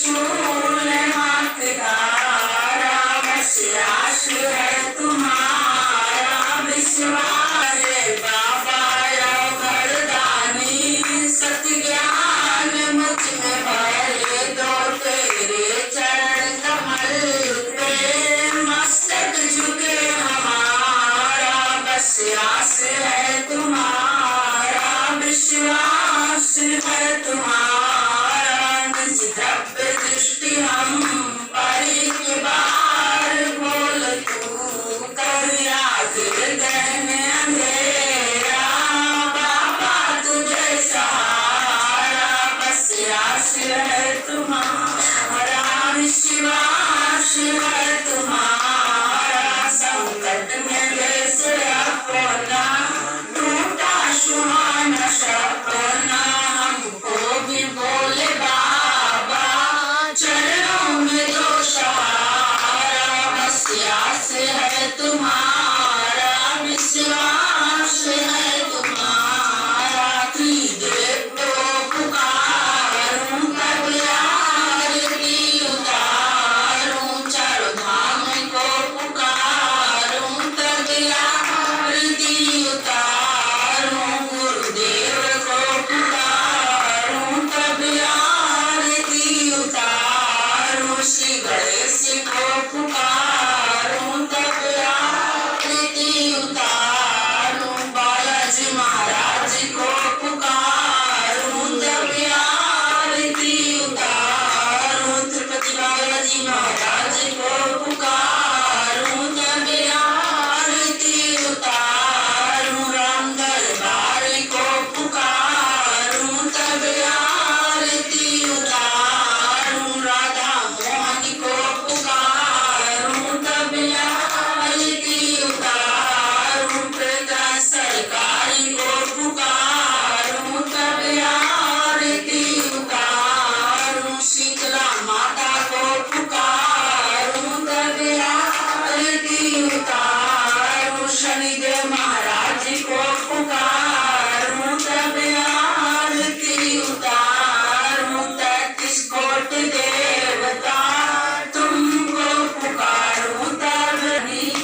त्रिशूल हाथ धारा, बस आस है तुम्हारा विश्वास। रे बाबा वरदानी सत्य ज्ञान मुझ में भरे दो, तेरे चरण कमल पे मस्तक झुके हमारा, बस आस है तुम्हारा विश्वास है तुम्हारा। निज द्रव्य दृष्टि हम पर एक बार खोल तू कर, याद हृदय में अंधेरा बाबा तुझे सहारा, बस आस है तुम्हारा विश्वास है तुम्हारा। संकट में देश अपना टूटा सुहाना सपना, हमको भी बोले बाबा चरणों में दो सहारा, बस आस है तुम्हारा विश्वास है तुम्हारा। त्रिदेव को पुकारूं तब आरती उतारूं, चारों धाम को पुकारूं तब आरती उतारूं, गुरुदेव को पुकारूं तब आरती उतारूं, श्री गणेश को पुकारूं तब आरती उतारूं, बालाजी महाराज को पुकारूं तब आरती उतारूं, तिरुपति बालाजी महाराज